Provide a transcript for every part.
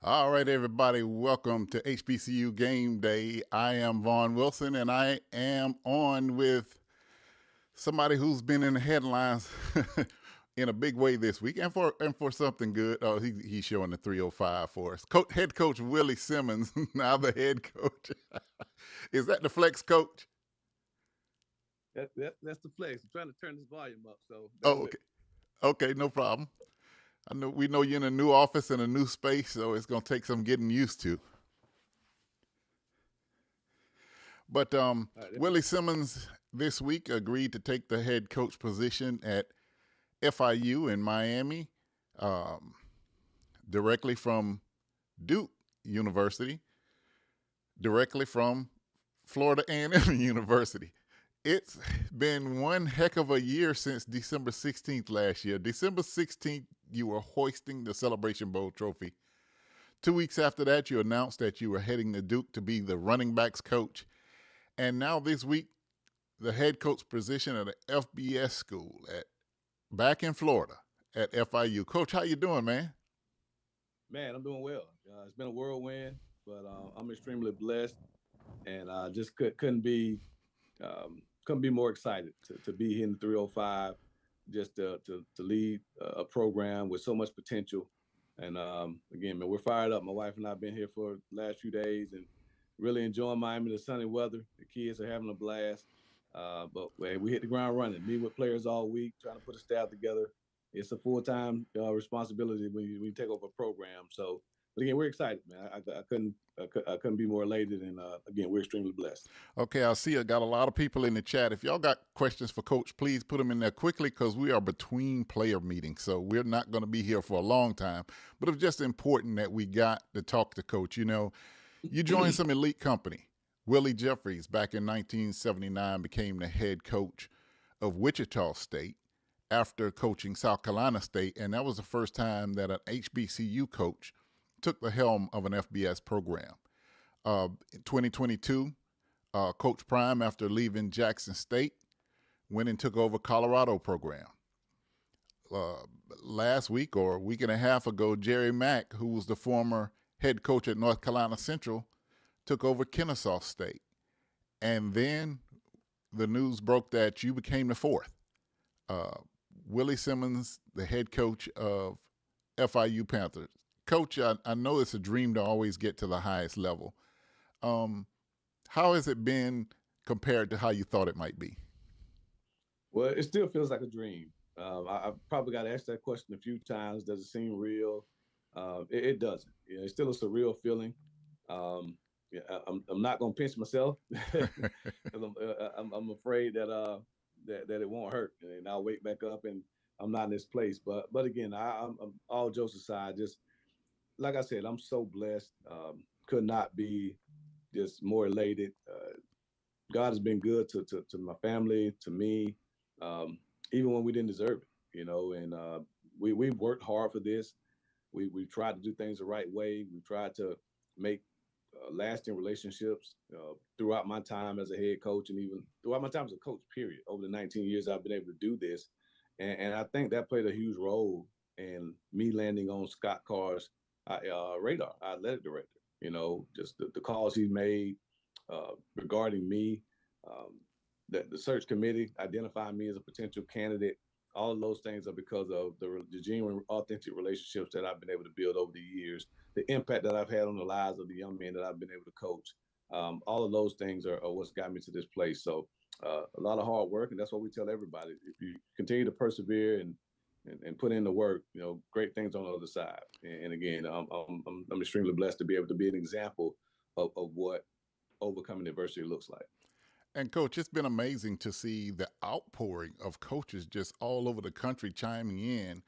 All right, everybody, welcome to HBCU Game Day. I am Vaughn Wilson, and I am on with somebody who's been in the headlines in a big way this week, and for something good. Oh, he's showing the 305 for us. Head coach Willie Simmons, now the head coach. Is that the flex coach? That's the flex. I'm trying to turn this volume up, so bear Oh, with okay, okay, no problem. I know we know you're in a new office and a new space, so it's gonna take some getting used to. But me. All right. Willie Simmons this week agreed to take the head coach position at FIU in Miami, um, directly from Duke University, directly from Florida A&M University. It's been one heck of a year since December 16th last year. December 16th, you were hoisting the Celebration Bowl trophy. 2 weeks after that, you announced that you were heading to Duke to be the running backs coach. And now this week, the head coach position at an FBS school at back in Florida at FIU. Coach, how you doing, man? Man, I'm doing well. It's been a whirlwind, but I'm extremely blessed, and just couldn't be more excited to be here in the 305, just to lead a program with so much potential. And again, man, we're fired up. My wife and I have been here for the last few days and really enjoying Miami, the sunny weather. The kids are having a blast. But man, we hit the ground running, meet with players all week, trying to put a staff together. It's a full-time responsibility when you take over a program. So, but again, we're excited, man. I couldn't be more elated, and again, we're extremely blessed. Okay, I see I got a lot of people in the chat. If y'all got questions for Coach, please put them in there quickly because we are between player meetings. So we're not going to be here for a long time. But it's just important that we got to talk to Coach. You know, you joined some elite company. Willie Jeffries, back in 1979, became the head coach of Wichita State after coaching South Carolina State. And that was the first time that an HBCU coach took the helm of an FBS program. In 2022, Coach Prime, after leaving Jackson State, went and took over Colorado program. Uh, Last week or a week and a half ago, Jerry Mack, who was the former head coach at North Carolina Central, took over Kennesaw State. And then the news broke that you became the fourth. Uh, Willie Simmons, the head coach of FIU Panthers. Coach, I know it's a dream to always get to the highest level. Um, how has it been compared to how you thought it might be? Well, it still feels like a dream. I probably got asked that question a few times. Does it seem real? It doesn't. It's still a surreal feeling. Yeah, I'm not gonna pinch myself because I'm afraid that it won't hurt, and I'll wake back up and I'm not in this place. But again, I'm all jokes aside. Just like I said, I'm so blessed. Could not be just more elated. God has been good to my family, to me, um, even when we didn't deserve it, And we've worked hard for this. We tried to do things the right way. We tried to make lasting relationships throughout my time as a head coach, and even throughout my time as a coach. Period. Over the 19 years I've been able to do this, and I think that played a huge role in me landing on Scott Carr's radar, our athletic director. Just the calls he made regarding me, um, the search committee identified me as a potential candidate. All of those things are because of the genuine, authentic relationships that I've been able to build over the years, the impact that I've had on the lives of the young men that I've been able to coach. All of those things are what's got me to this place. So a lot of hard work, and that's what we tell everybody. If you continue to persevere and put in the work, great things on the other side. And again, I'm extremely blessed to be able to be an example of what overcoming adversity looks like. And coach, it's been amazing to see the outpouring of coaches just all over the country chiming in,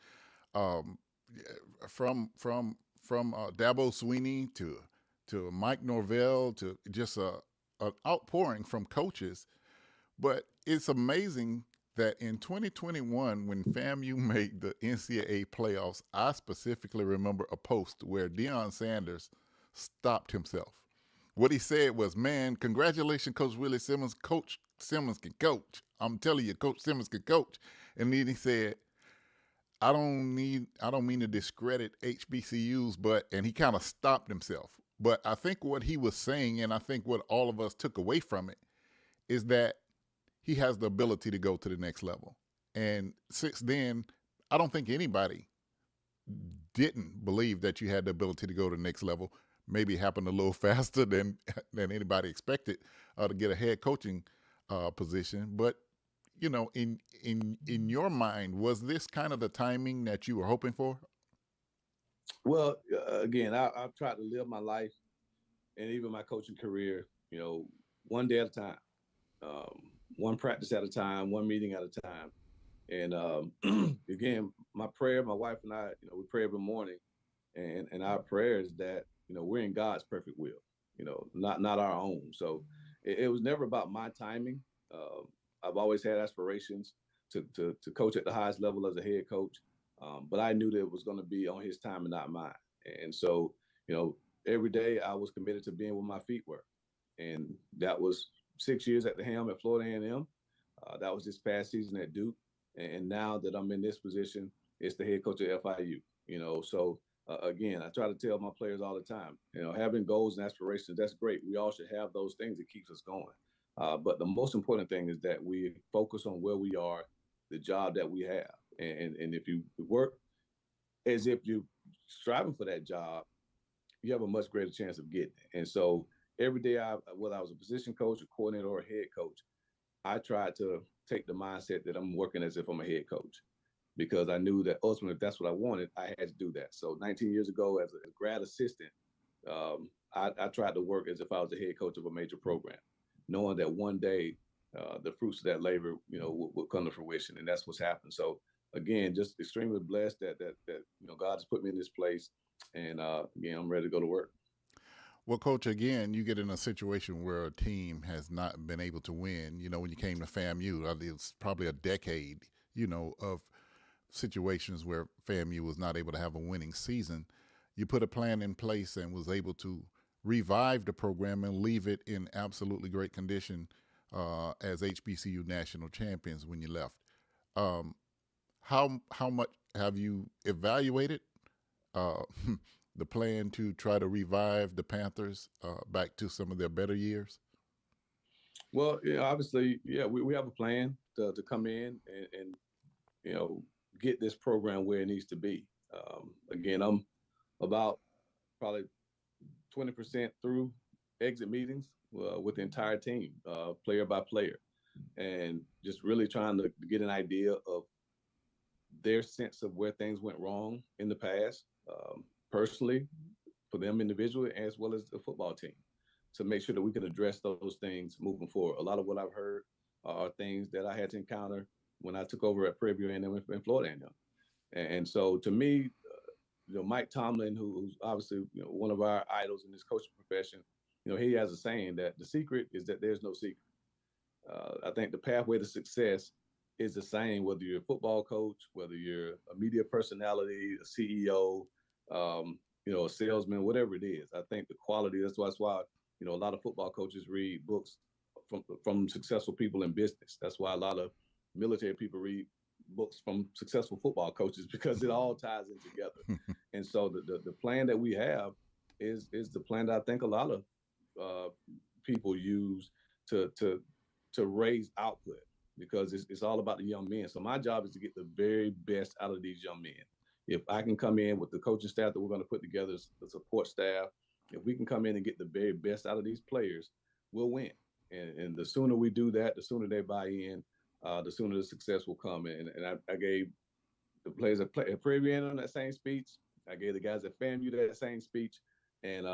um, from Dabo Sweeney to Mike Norvell to just an outpouring from coaches. But it's amazing that in 2021, when FAMU made the NCAA playoffs, I specifically remember a post where Deion Sanders stopped himself. What he said was, "Man, congratulations, Coach Willie Simmons. Coach Simmons can coach. I'm telling you, Coach Simmons can coach." And then he said, I don't mean to discredit HBCUs, and he kind of stopped himself. But I think what he was saying, and I think what all of us took away from it, is that he has the ability to go to the next level. And since then, I don't think anybody didn't believe that you had the ability to go to the next level. Maybe it happened a little faster than anybody expected to get a head coaching position. But you know, in your mind, was this kind of the timing that you were hoping for? Well, again, I've tried to live my life and even my coaching career, you know, one day at a time, one practice at a time, one meeting at a time. And again, my prayer, my wife and I, you know, we pray every morning, and our prayer is that, you know, we're in God's perfect will, you know, not our own. So it was never about my timing. I've always had aspirations to coach at the highest level as a head coach, but I knew that it was going to be on his time and not mine. And so, you know, every day I was committed to being where my feet were, and that was 6 years at the helm at Florida A&M. That was this past season at Duke. And now that I'm in this position, it's the head coach at FIU, you know. So again, I try to tell my players all the time, you know, having goals and aspirations, that's great. We all should have those things that keeps us going. But the most important thing is that we focus on where we are, the job that we have. And if you work as if you're striving for that job, you have a much greater chance of getting it. And so every day, whether I was a position coach, a coordinator, or a head coach, I tried to take the mindset that I'm working as if I'm a head coach, because I knew that ultimately, if that's what I wanted, I had to do that. So 19 years ago, as a grad assistant, I tried to work as if I was a head coach of a major program, knowing that one day the fruits of that labor, you know, would come to fruition, and that's what's happened. So again, just extremely blessed that you know, God has put me in this place, and again, I'm ready to go to work. Well, Coach, again, you get in a situation where a team has not been able to win. You know, when you came to FAMU, it's probably a decade, you know, of situations where FAMU was not able to have a winning season. You put a plan in place and was able to revive the program and leave it in absolutely great condition as HBCU national champions when you left. Um, how much have you evaluated uh, the plan to try to revive the Panthers back to some of their better years? Well, yeah, obviously, yeah, we have a plan to come in and you know, get this program where it needs to be. Again, I'm about probably 20% through exit meetings with the entire team, player by player, and just really trying to get an idea of their sense of where things went wrong in the past, personally, for them individually, as well as the football team, to make sure that we can address those things moving forward. A lot of what I've heard are things that I had to encounter when I took over at Prairie View A&M in Florida A&M. And so to me, you know, Mike Tomlin, who's obviously, you know, one of our idols in this coaching profession, you know, he has a saying that the secret is that there's no secret. I think the pathway to success is the same, whether you're a football coach, whether you're a media personality, a CEO, you know, a salesman, whatever it is. I think the quality, that's why, you know, a lot of football coaches read books from successful people in business. That's why a lot of military people read books from successful football coaches, because it all ties in together. And so the plan that we have is the plan that I think a lot of people use to raise output, because it's all about the young men. So my job is to get the very best out of these young men. If I can come in with the coaching staff that we're going to put together, the support staff, if we can come in and get the very best out of these players, we'll win. And the sooner we do that, the sooner they buy in, the sooner the success will come. And I gave the players at Prairie View that same speech. I gave the guys at FAMU that same speech. And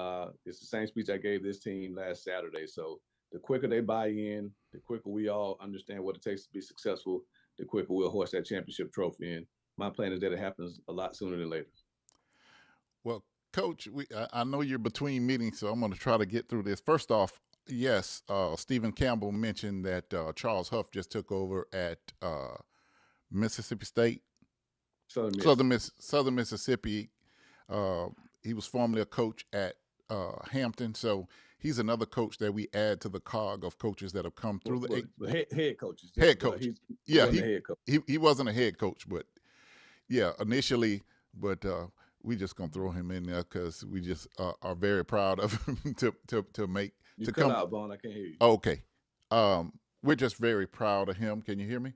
it's the same speech I gave this team last Saturday. So the quicker they buy in, the quicker we all understand what it takes to be successful, the quicker we'll hoist that championship trophy in. My plan is that it happens a lot sooner than later. Well, Coach, I know you're between meetings, so I'm going to try to get through this. First off, yes, Stephen Campbell mentioned that Charles Huff just took over at Mississippi State, Southern Mississippi. He was formerly a coach at Hampton, so he's another coach that we add to the cog of coaches that have come through the head coaches. Head coach. He wasn't a head coach, he wasn't a head coach, but Yeah, initially, but we just gonna throw him in there because we just are very proud of him to make You to cut come. out, Vaughn. I can't hear you. Okay, we're just very proud of him. Can you hear me?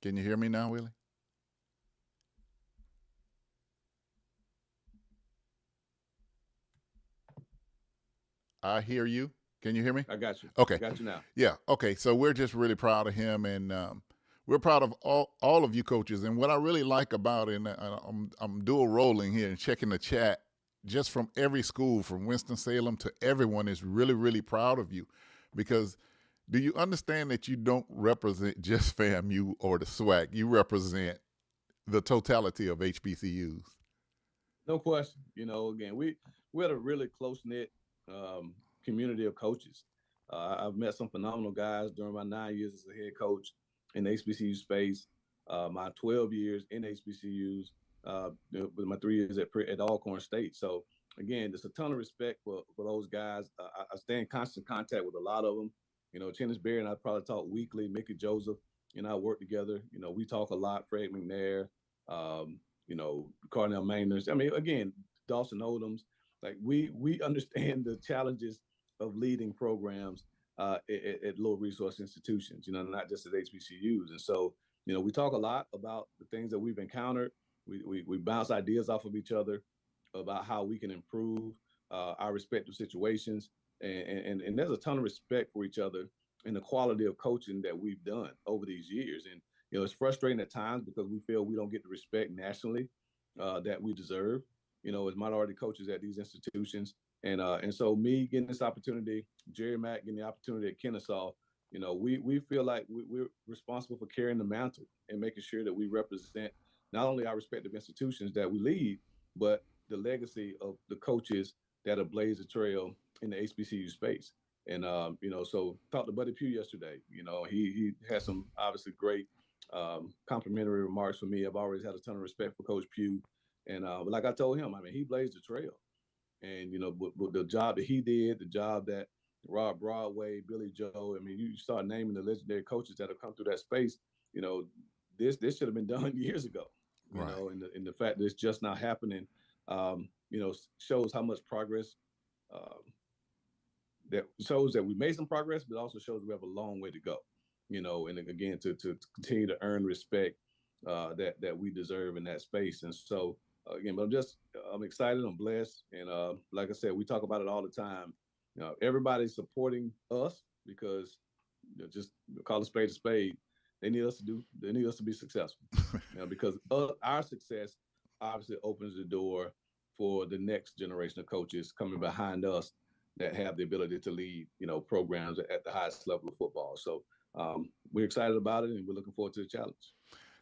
Can you hear me now, Willie? I hear you. Can you hear me? I got you. I Okay. got you now. Yeah. Okay. So we're just really proud of him, and we're proud of all of you coaches. And what I really like about it, and I'm dual rolling here and checking the chat, just from every school, from Winston Salem to everyone, is really really proud of you, because do you understand that you don't represent just FAMU or the SWAC? You represent the totality of HBCUs. No question. Again, we had a really close knit community of coaches. I've met some phenomenal guys during my 9 years as a head coach in the HBCU space, my 12 years in HBCUs, with my 3 years at Alcorn State. So again, there's a ton of respect for those guys. I stay in constant contact with a lot of them. Chennis Berry and I probably talk weekly. Mickey Joseph and I work together. We talk a lot. Fred McNair, Carnell Mainers. I mean, again, Dawson Odoms. Like we understand the challenges of leading programs at low resource institutions, not just at HBCUs. And so, we talk a lot about the things that we've encountered. We bounce ideas off of each other about how we can improve our respective situations. And there's a ton of respect for each other and the quality of coaching that we've done over these years. And, it's frustrating at times because we feel we don't get the respect nationally that we deserve, as minority coaches at these institutions. And so me getting this opportunity, Jerry Mack getting the opportunity at Kennesaw, we feel like we're responsible for carrying the mantle and making sure that we represent not only our respective institutions that we lead, but the legacy of the coaches that have blazed the trail in the HBCU space. And so talked to Buddy Pugh yesterday. He had some obviously great complimentary remarks for me. I've always had a ton of respect for Coach Pugh, and like I told him, I mean, he blazed the trail. And but the job that he did, the job that Rob Broadway, Billy Joe, I mean, you start naming the legendary coaches that have come through that space. This should have been done years ago. Right. And the fact that it's just not happening, shows how much progress. That shows that we made some progress, but also shows we have a long way to go. And again, to continue to earn respect that we deserve in that space. And so again, but I'm excited, I'm blessed, and like I said, we talk about it all the time. Everybody's supporting us because just call a spade a spade. They need us to be successful. Because our success obviously opens the door for the next generation of coaches coming behind us that have the ability to lead, programs at the highest level of football. So we're excited about it, and we're looking forward to the challenge.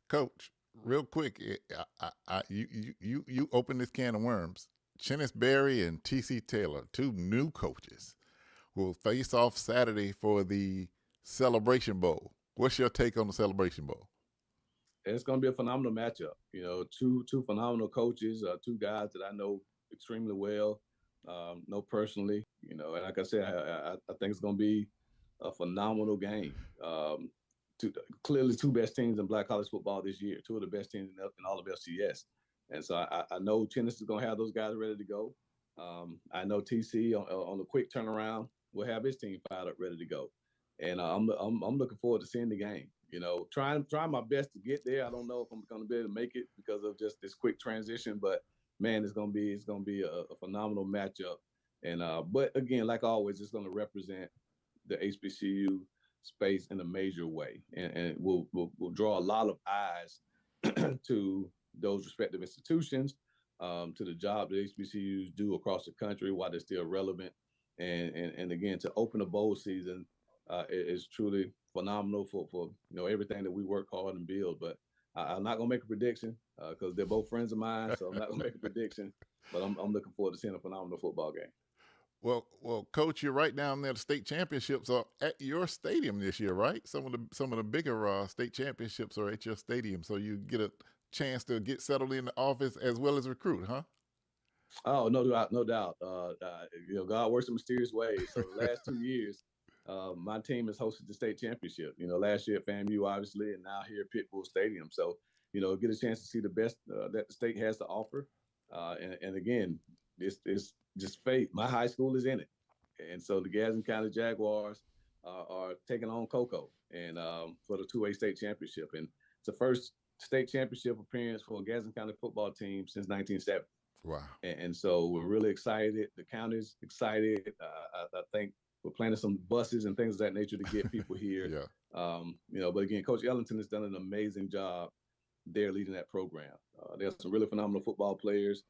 Coach, real quick, you open this can of worms. Chennis Berry and T.C. Taylor, two new coaches, will face off Saturday for the Celebration Bowl. What's your take on the Celebration Bowl? It's going to be a phenomenal matchup. Two phenomenal coaches, two guys that I know extremely well, know personally. And like I said, I think it's going to be a phenomenal game. Clearly, two best teams in Black college football this year, two of the best teams in all of FCS. And so I know Chennis is going to have those guys ready to go. I know TC on the quick turnaround will have his team fired up, ready to go. And I'm looking forward to seeing the game. Trying my best to get there. I don't know if I'm going to be able to make it because of just this quick transition, but man, it's going to be a phenomenal matchup. And but again, like always, it's going to represent the HBCU space in a major way, and we'll draw a lot of eyes to those respective institutions, to the job that HBCUs do across the country while they're still relevant, and again, to open a bowl season is truly phenomenal for everything that we work hard and build. But I'm not gonna make a prediction because they're both friends of mine, so I'm not gonna make a prediction. But I'm looking forward to seeing a phenomenal football game. Well, Coach, you're right down there. The state championships are at your stadium this year, right? Some of the bigger state championships are at your stadium, so you get a chance to get settled in the office as well as recruit, huh? Oh, no doubt, no doubt. God works in mysterious ways. So the last 2 years, my team has hosted the state championship. Last year at FAMU, obviously, and now here at Pitbull Stadium. So get a chance to see the best that the state has to offer. And again, it's just fate. My high school is in it. And so the Gadsden County Jaguars are taking on Cocoa and for the 2A state championship. And it's the first state championship appearance for a Gadsden County football team since 1970. Wow. And so we're really excited. The county's excited. I think we're planning some buses and things of that nature to get people here. Yeah. But again, Coach Ellington has done an amazing job there leading that program. They have some really phenomenal football players.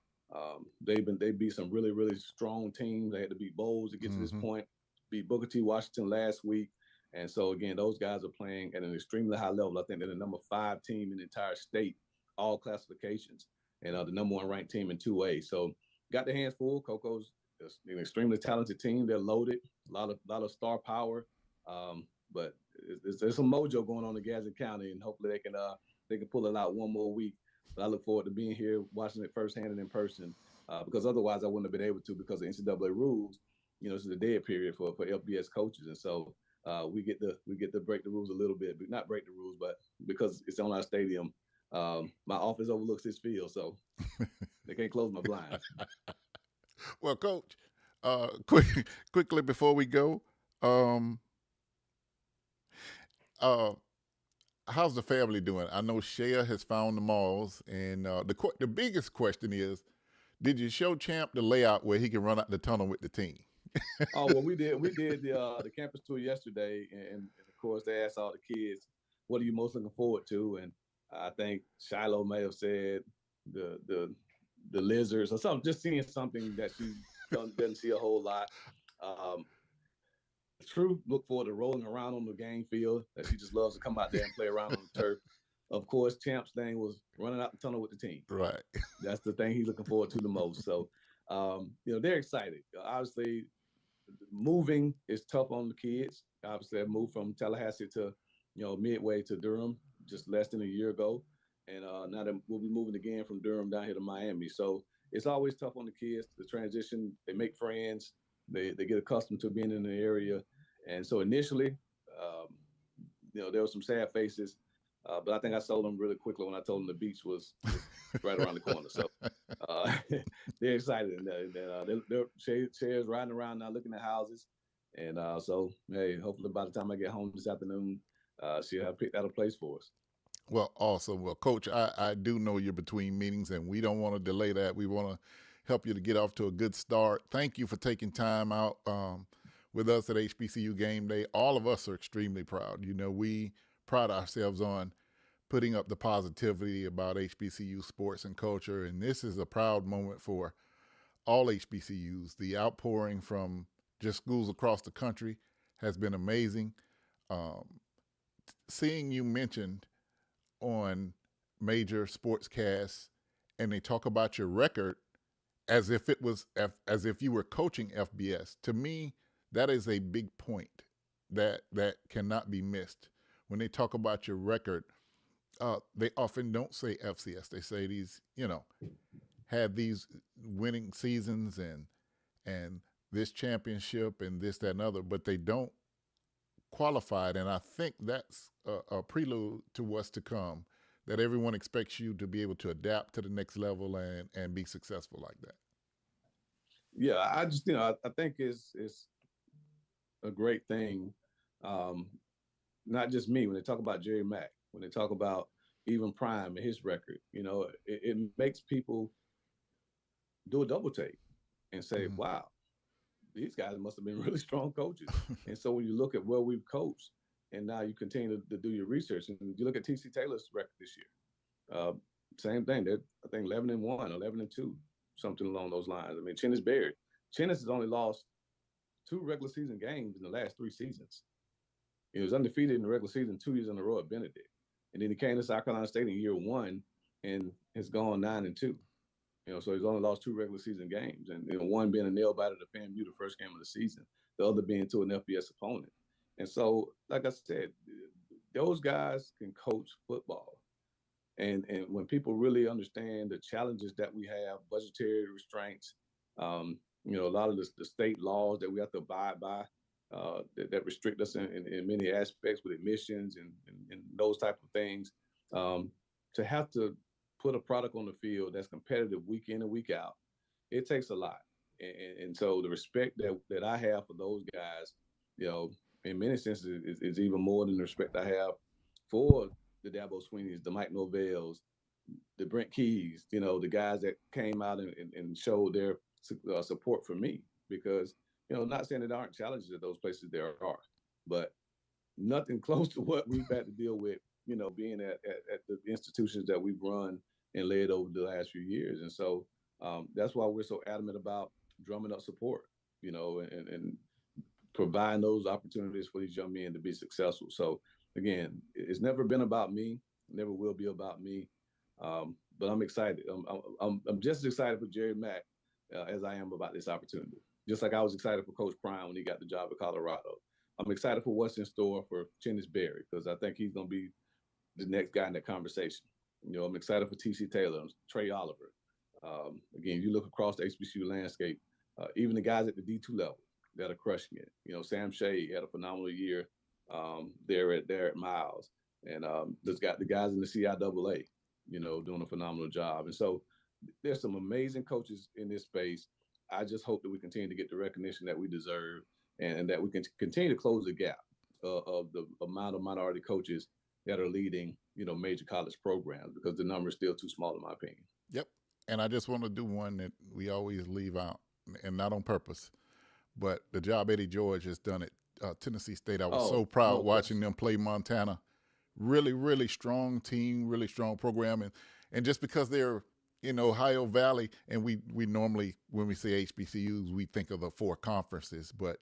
They beat some really, really strong teams. They had to beat Bowles to get to this point, beat Booker T. Washington last week. And so, again, those guys are playing at an extremely high level. I think they're the number 5 team in the entire state, all classifications, and the number 1 ranked team in 2A. So got their hands full. Coco's an extremely talented team. They're loaded, a lot of star power. But there's some mojo going on in Gadsden County, and hopefully they can pull it out one more week. But I look forward to being here, watching it firsthand and in person, because otherwise I wouldn't have been able to because of NCAA rules. This is a dead period for FBS coaches, and so we get to break the rules a little bit, but not break the rules, but because it's on our stadium, my office overlooks this field, so they can't close my blinds. Well, Coach, quickly before we go, how's the family doing? I know Shea has found the malls, and the biggest question is, did you show Champ the layout where he can run out the tunnel with the team? Oh, well, we did the campus tour yesterday, and of course they asked all the kids, what are you most looking forward to? And I think Shiloh may have said the lizards or something, just seeing something that she doesn't see a whole lot. True, look forward to rolling around on the game field, that she just loves to come out there and play around on the turf. Of course, Champ's thing was running out the tunnel with the team. Right. That's the thing he's looking forward to the most. So, they're excited. Obviously, moving is tough on the kids. Obviously, I moved from Tallahassee to, Midway to Durham just less than a year ago. And now that we'll be moving again from Durham down here to Miami. So it's always tough on the kids, the transition. They make friends. They get accustomed to being in the area. And so initially, there were some sad faces. But I think I sold them really quickly when I told them the beach was right around the corner. So they're excited. And they're Cher's riding around now looking at houses. And so, hey, hopefully by the time I get home this afternoon, she'll have picked out a place for us. Well, awesome. Well, Coach, I do know you're between meetings, and we don't want to delay that. We want to help you to get off to a good start. Thank you for taking time out with us at HBCU Game Day. All of us are extremely proud. We pride ourselves on putting up the positivity about HBCU sports and culture, and this is a proud moment for all HBCUs. The outpouring from just schools across the country has been amazing. Seeing you mentioned on major sportscasts, and they talk about your record as if you were coaching FBS. To me, that is a big point that cannot be missed. When they talk about your record, they often don't say FCS. They say these, had these winning seasons and this championship and this, that, and other, but they don't qualify it. And I think that's a prelude to what's to come, that everyone expects you to be able to adapt to the next level and be successful like that. Yeah, I just, I think it's a great thing. Not just me, when they talk about Jerry Mack, when they talk about even Prime and his record, it makes people do a double take and say, wow, these guys must have been really strong coaches. And so when you look at where we've coached, and now you continue to do your research, and you look at TC Taylor's record this year, same thing. They're, I think, 11-1, 11-2, something along those lines. I mean, Chennis Berry. Chennis has only lost 2 regular season games in the last 3 seasons. He was undefeated in the regular season 2 years in a row at Benedict. And then he came to South Carolina State in year 1 and has gone 9-2. So he's only lost 2 regular season games. And one being a nail biter to FAMU the first game of the season, the other being to an FBS opponent. And so, like I said, those guys can coach football. And when people really understand the challenges that we have, budgetary restraints, a lot of the state laws that we have to abide by, that restrict us in many aspects with admissions and those type of things. to have to put a product on the field that's competitive week in and week out, it takes a lot. And so the respect that I have for those guys, in many senses is even more than the respect I have for the Dabo Sweeneys, the Mike Norvells, the Brent Keys, the guys that came out and showed their support for me. Because, not saying that there aren't challenges at those places, there are, but nothing close to what we've had to deal with, being at the institutions that we've run and led over the last few years. And so that's why we're so adamant about drumming up support, and providing those opportunities for these young men to be successful. So again, it's never been about me, never will be about me. But I'm excited. I'm just as excited for Jerry Mack as I am about this opportunity. Just like I was excited for Coach Prime when he got the job at Colorado. I'm excited for what's in store for Chennis Berry, because I think he's going to be the next guy in that conversation. I'm excited for T.C. Taylor, Trey Oliver. Again, you look across the HBCU landscape, even the guys at the D2 level that are crushing it. Sam Shea had a phenomenal year there at Miles. And there's got the guys in the CIAA, doing a phenomenal job. And so there's some amazing coaches in this space. I just hope that we continue to get the recognition that we deserve, and that we can continue to close the gap of the amount of minority coaches that are leading, major college programs, because the number is still too small, in my opinion. Yep. And I just want to do one that we always leave out, and not on purpose, but the job Eddie George has done at Tennessee State. I was so proud watching them play Montana. Really, really strong team, really strong program. And just because they're in Ohio Valley, and we normally, when we say HBCUs, we think of the four conferences, but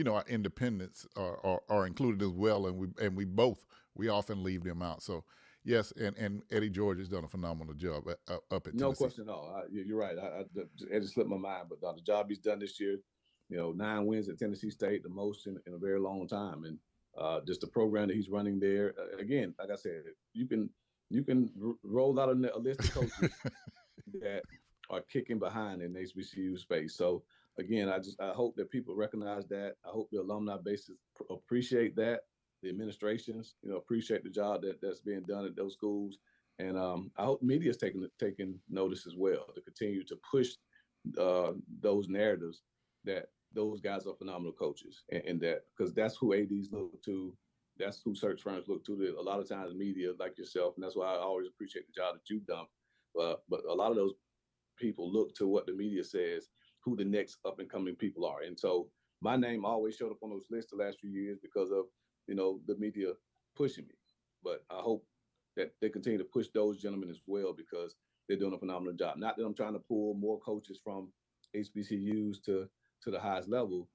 our independents are included as well, and we often leave them out. So yes, and Eddie George has done a phenomenal job up at Tennessee. No question at all. You're right. It just slipped my mind, but the job he's done this year, 9 wins at Tennessee State, the most in a very long time, and just the program that he's running there. Again, like I said, you can roll out a list of coaches that are kicking behind in the HBCU space. So again, I hope that people recognize that. I hope the alumni bases appreciate that. The administrations, appreciate the job that's being done at those schools. And I hope media is taking notice as well, to continue to push those narratives that those guys are phenomenal coaches, and that, because that's who ADs look to, that's who search firms look to. A lot of times media like yourself, and that's why I always appreciate the job that you've done. But a lot of those people look to what the media says, who the next up and coming people are. And so my name always showed up on those lists the last few years because of, the media pushing me. But I hope that they continue to push those gentlemen as well, because they're doing a phenomenal job. Not that I'm trying to pull more coaches from HBCUs to the highest level,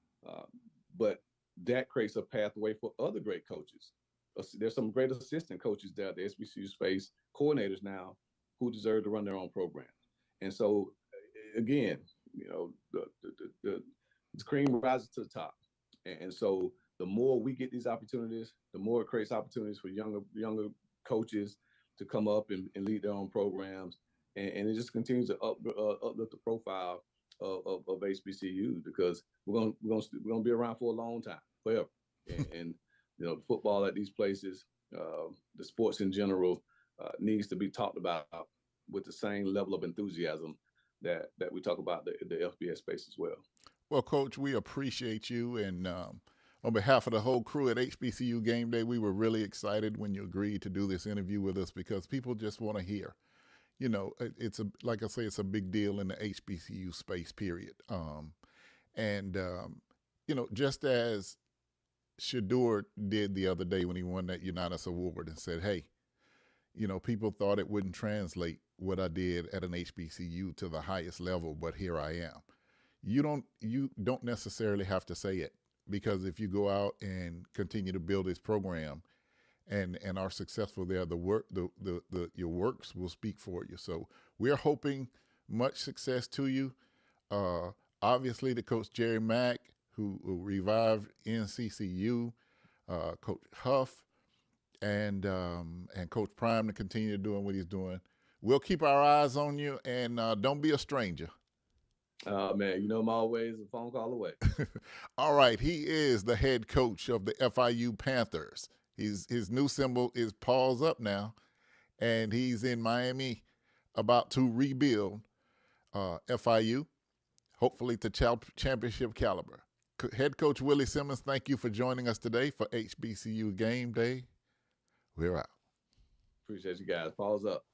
but that creates a pathway for other great coaches. There's some great assistant coaches there at the HBCU space, coordinators now, who deserve to run their own programs. And so, again, the cream rises to the top. And so the more we get these opportunities, the more it creates opportunities for younger coaches to come up and lead their own programs. And it just continues to uplift the profile of HBCUs, because we're gonna be around for a long time, forever. And football at these places, the sports in general, needs to be talked about with the same level of enthusiasm that we talk about the FBS space as well. Well, Coach, we appreciate you, and on behalf of the whole crew at HBCU Game Day, we were really excited when you agreed to do this interview with us, because people just want to hear. Like I say, it's a big deal in the HBCU space, period. Just as Shedeur did the other day when he won that Unitas Award and said, hey, people thought it wouldn't translate what I did at an HBCU to the highest level, but here I am. You don't necessarily have to say it, because if you go out and continue to build this program and are successful there, your works will speak for you. So we're hoping much success to you. Obviously, to Coach Jerry Mack, who revived NCCU, Coach Huff, and Coach Prime to continue doing what he's doing. We'll keep our eyes on you, and don't be a stranger. Man, I'm always a phone call away. All right, he is the head coach of the FIU Panthers. His new symbol is paws up now, and he's in Miami about to rebuild FIU, hopefully to championship caliber. Head coach Willie Simmons, thank you for joining us today for HBCU Game Day. We're out. Appreciate you guys. Pause up.